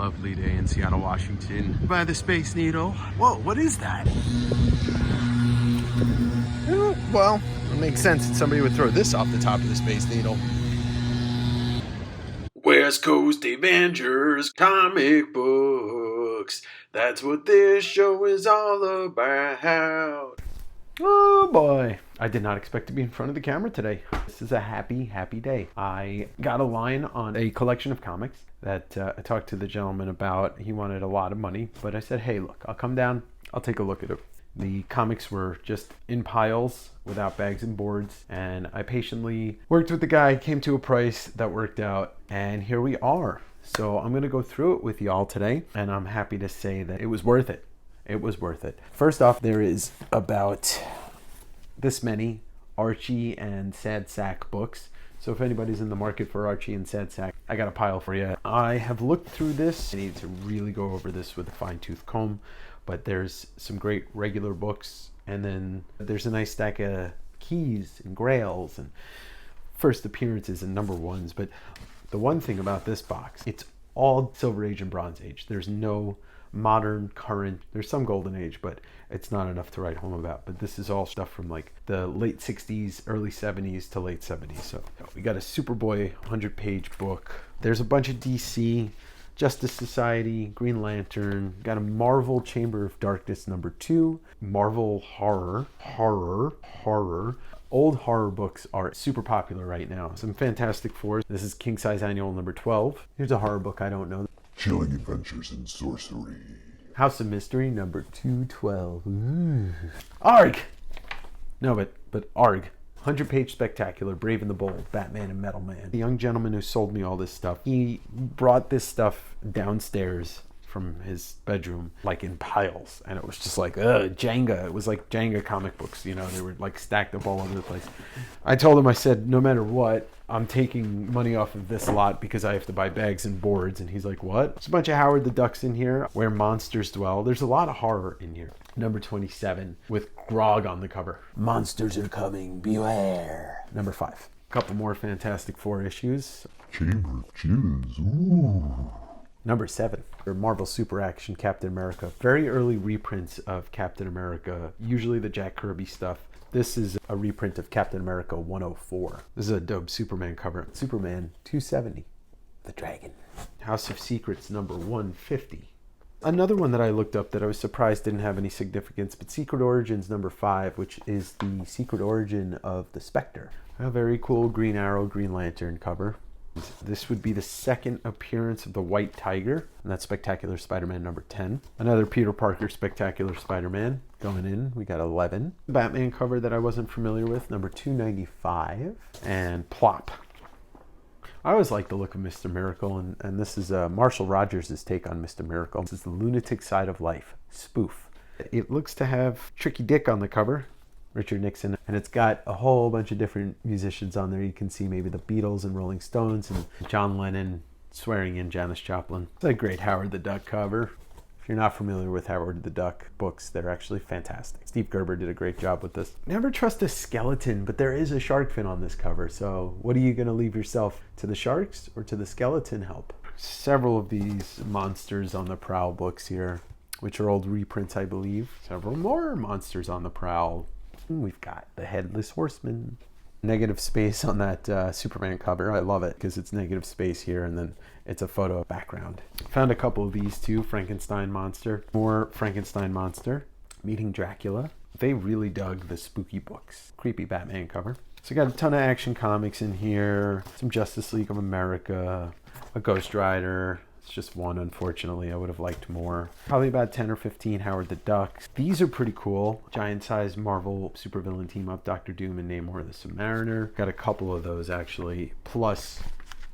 lovely day in Seattle, Washington by the Space Needle. Whoa, what is that? Well, it makes sense that somebody would throw this off the top of the Space Needle. West Coast DAVEngers comic books. That's what this show is all about. Oh boy, I did not expect to be in front of the camera today. This is a happy, happy day. I got a line on a collection of comics that I talked to the gentleman about. He wanted a lot of money, but I said, hey, look, I'll come down, I'll take a look at it. The comics were just in piles without bags and boards, and I patiently worked with the guy, came to a price that worked out, and here we are. So I'm going to go through it with y'all today, and I'm happy to say that it was worth it. It was worth it. First off, there is about this many Archie and Sad Sack books. So if anybody's in the market for Archie and Sad Sack, I got a pile for you. I have looked through this. I need to really go over this with a fine-tooth comb, but there's some great regular books, and then there's a nice stack of keys and grails and first appearances and number ones. But the one thing about this box, it's all Silver Age and Bronze Age. There's no modern, current, there's some golden age, but it's not enough to write home about. But this is all stuff from like the late 60s, early 70s to late 70s. So we got a Superboy 100-page book. There's a bunch of DC, Justice Society, Green Lantern, got a Marvel Chamber of Darkness #2, Marvel horror. Old horror books are super popular right now. Some Fantastic Four. This is King Size Annual #12. Here's a horror book I don't know. Chilling Adventures in Sorcery. House of Mystery #212. Ooh. Arg! No, but Arg. 100-page spectacular, Brave and the Bold, Batman and Metal Man. The young gentleman who sold me all this stuff, he brought this stuff downstairs from his bedroom, like in piles. And it was just like, Jenga. It was like Jenga comic books, you know, they were like stacked up all over the place. I told him, I said, no matter what, I'm taking money off of this lot because I have to buy bags and boards. And he's like, what? There's a bunch of Howard the Ducks in here, Where Monsters Dwell. There's a lot of horror in here. #27 with Grog on the cover. Monsters are coming, beware. #5. A couple more Fantastic Four issues. Chamber of Chills. Ooh. #7, Marvel Super Action Captain America. Very early reprints of Captain America, usually the Jack Kirby stuff. This is a reprint of Captain America 104. This is a dope Superman cover. Superman 270, the Dragon. House of Secrets #150. Another one that I looked up that I was surprised didn't have any significance, but Secret Origins #5, which is the secret origin of the Spectre. A very cool Green Arrow, Green Lantern cover. This would be the second appearance of the White Tiger, and that's Spectacular Spider-Man #10. Another Peter Parker Spectacular Spider-Man going in. We got 11. Batman cover that I wasn't familiar with, #295, and Plop. I always like the look of Mr. Miracle, and this is Marshall Rogers' take on Mr. Miracle. This is the Lunatic Side of Life spoof. It looks to have Tricky Dick on the cover, Richard Nixon, and it's got a whole bunch of different musicians on there. You can see maybe the Beatles and Rolling Stones and John Lennon swearing in Janis Joplin. It's a great Howard the Duck cover. If you're not familiar with Howard the Duck books, they're actually fantastic. Steve Gerber did a great job with this. Never trust a skeleton, but there is a shark fin on this cover. So what are you going to leave yourself to, the sharks or to the skeleton help? Several of these Monsters on the Prowl books here, which are old reprints, I believe. Several more Monsters on the Prowl. We've got the Headless Horseman. Negative space on that Superman cover. I love it because it's negative space here and then it's a photo background. Found a couple of these too. Frankenstein Monster. More Frankenstein Monster. Meeting Dracula. They really dug the spooky books. Creepy Batman cover. So got a ton of Action Comics in here. Some Justice League of America. A Ghost Rider. It's just one, unfortunately. I would have liked more. Probably about 10 or 15 Howard the Ducks. These are pretty cool. Giant-sized Marvel supervillain team-up, Doctor Doom and Namor the Submariner. Got a couple of those, actually, plus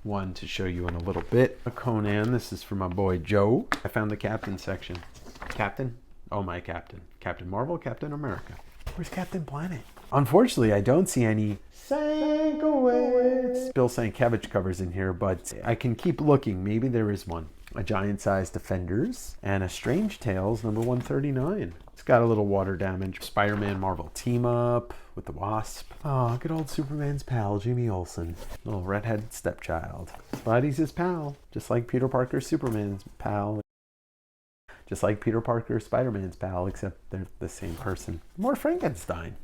one to show you in a little bit. A Conan. This is for my boy Joe. I found the Captain section. Captain? Oh, my Captain. Captain Marvel, Captain America. Where's Captain Planet? Unfortunately, I don't see any Bill Sienkiewicz covers in here, but I can keep looking. Maybe there is one. a giant-sized Defenders, and a Strange Tales number 139. It's got a little water damage. Spider-Man Marvel Team Up with the Wasp. Oh, good old Superman's pal, Jimmy Olsen. Little redheaded stepchild. Spidey's his pal, just like Peter Parker, Superman's pal. Just like Peter Parker, Spider-Man's pal, except they're the same person. More Frankenstein.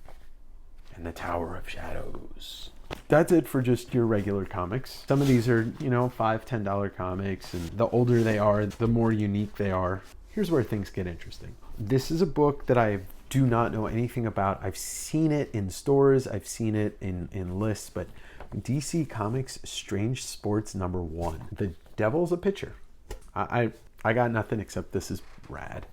And the Tower of Shadows. That's it for just your regular comics. Some of these are, $5, $10 comics, and the older they are, the more unique they are. Here's where things get interesting. This is a book that I do not know anything about. I've seen it in stores, I've seen it in lists, but DC Comics Strange Sports number 1. The Devil's a pitcher. I got nothing except this is rad.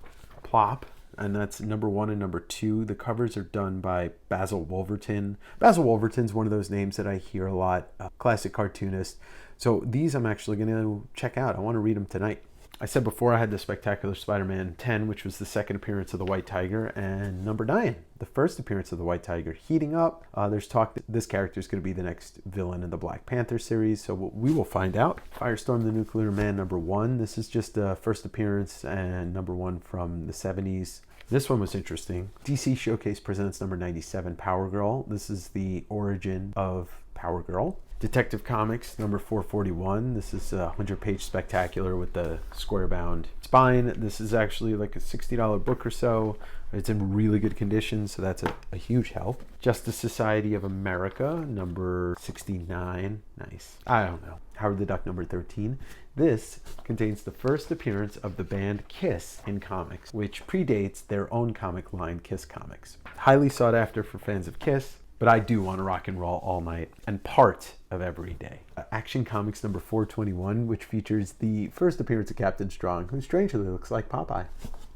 Plop, and that's number 1 and number 2. The covers are done by Basil Wolverton. Basil Wolverton's one of those names that I hear a lot, classic cartoonist. So these I'm actually going to check out. I want to read them tonight. I said before I had the Spectacular Spider-Man 10, which was the second appearance of the White Tiger, and number 9, the first appearance of the White Tiger, heating up. There's talk that this character is going to be the next villain in the Black Panther series, so we will find out. Firestorm the Nuclear Man number 1. This is just a first appearance and number 1 from the 70s. This one was interesting. DC Showcase presents number 97, Power Girl. This is the origin of Power Girl. Detective Comics number 441. This is a 100-page spectacular with the square-bound spine. This is actually like a $60 book or so. It's in really good condition, so that's a huge help. Justice Society of America number 69. Nice. I don't know. Howard the Duck number 13. This contains the first appearance of the band Kiss in comics, which predates their own comic line, Kiss Comics. Highly sought after for fans of Kiss, but I do want to rock and roll all night and part of every day. Action Comics number 421, which features the first appearance of Captain Strong, who strangely looks like Popeye.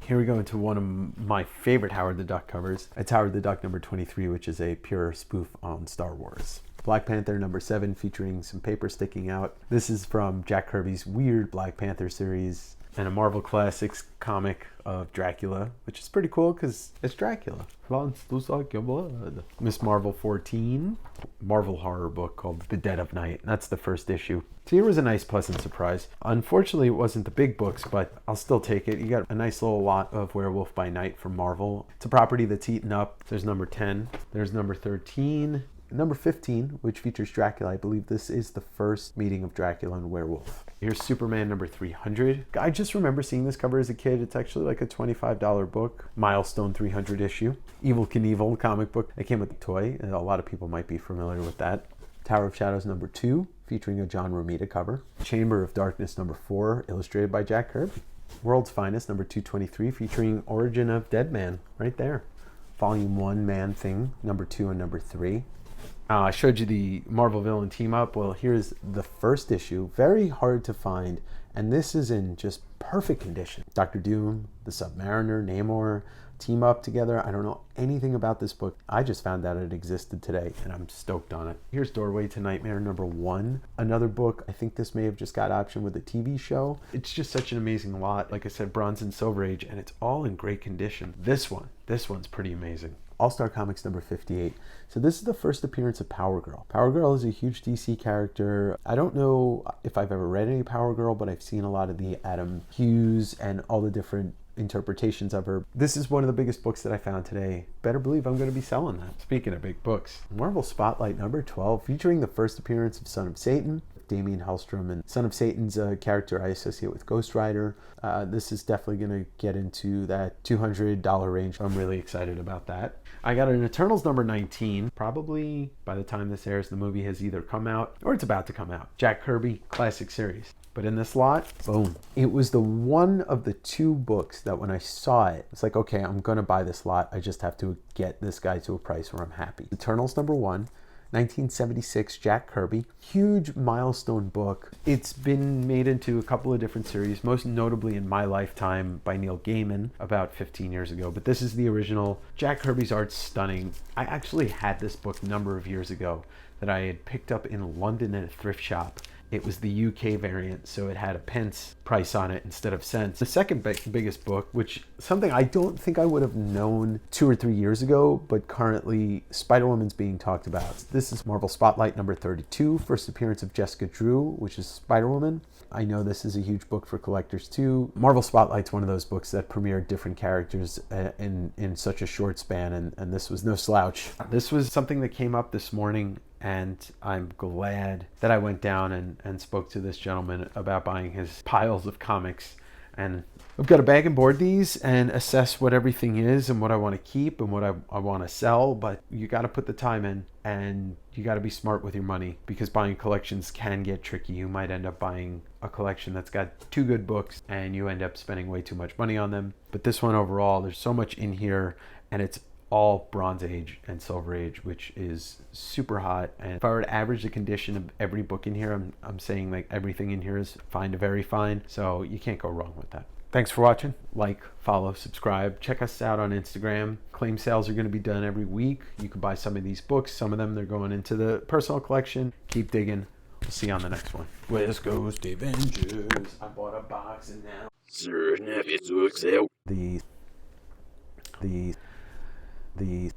Here we go into one of my favorite Howard the Duck covers. It's Howard the Duck number 23, which is a pure spoof on Star Wars. Black Panther number 7, featuring some paper sticking out. This is from Jack Kirby's weird Black Panther series, and a Marvel Classics comic of Dracula, which is pretty cool because it's Dracula. Runs like your blood. Miss Marvel 14, Marvel horror book called The Dead of Night. That's the first issue. So here was a nice, pleasant surprise. Unfortunately, it wasn't the big books, but I'll still take it. You got a nice little lot of Werewolf by Night from Marvel. It's a property that's eaten up. There's number 10. There's number 13. Number 15, which features Dracula. I believe this is the first meeting of Dracula and Werewolf. Here's Superman number 300. I just remember seeing this cover as a kid. It's actually like a $25 book. Milestone 300 issue. Evel Knievel comic book. It came with a toy, and a lot of people might be familiar with that. Tower of Shadows number 2, featuring a John Romita cover. Chamber of Darkness number 4, illustrated by Jack Kirby. World's Finest number 223, featuring Origin of Deadman, right there. Volume 1, Man Thing, number 2 and number 3. I showed you the Marvel villain team up. Well, here's the first issue. Very hard to find, and this is in just perfect condition. Dr. Doom, the Submariner, Namor team up together. I don't know anything about this book. I just found out it existed today, and I'm stoked on it. Here's Doorway to Nightmare number 1. Another book. I think this may have just got option with a TV show. It's just such an amazing lot. Like I said, Bronze and Silver Age, and it's all in great condition. This one's pretty amazing. All-Star Comics number 58. So this is the first appearance of Power Girl. Power Girl is a huge DC character. I don't know if I've ever read any Power Girl, but I've seen a lot of the Adam Hughes and all the different interpretations of her. This is one of the biggest books that I found today. Better believe I'm going to be selling that. Speaking of big books, Marvel Spotlight number 12, featuring the first appearance of Son of Satan, Damien Hellstrom, and Son of Satan's a character I associate with Ghost Rider. This is definitely going to get into that $200 range. I'm really excited about that. I got an Eternals number 19. Probably by the time this airs, the movie has either come out or it's about to come out. Jack Kirby, classic series. But in this lot, boom. It was the one of the 2 books that when I saw it, it's like, okay, I'm going to buy this lot. I just have to get this guy to a price where I'm happy. Eternals number 1. 1976, Jack Kirby. Huge milestone book. It's been made into a couple of different series, most notably in my lifetime by Neil Gaiman about 15 years ago. But this is the original. Jack Kirby's art's stunning. I actually had this book a number of years ago that I had picked up in London at a thrift shop. It was the UK variant, so it had a pence price on it instead of cents. The second biggest book, which something I don't think I would have known 2 or 3 years ago, but currently Spider-Woman's being talked about. This is Marvel Spotlight number 32, first appearance of Jessica Drew, which is Spider-Woman. I know this is a huge book for collectors too. Marvel Spotlight's one of those books that premiered different characters in such a short span, and this was no slouch. This was something that came up this morning, and I'm glad that I went down and spoke to this gentleman about buying his piles of comics. And I've got to bag and board these and assess what everything is and what I want to keep and what I want to sell. But you got to put the time in, and you got to be smart with your money, because buying collections can get tricky. You might end up buying a collection that's got 2 good books and you end up spending way too much money on them. But this one overall, there's so much in here, and it's all Bronze Age and Silver Age, which is super hot. And if I were to average the condition of every book in here, I'm saying like everything in here is fine to very fine. So you can't go wrong with that. Thanks for watching. Like, follow, subscribe. Check us out on Instagram. Claim sales are going to be done every week. You can buy some of these books. Some of them, they're going into the personal collection. Keep digging. We'll see you on the next one. West Coast DAVEngers. I bought a box and now the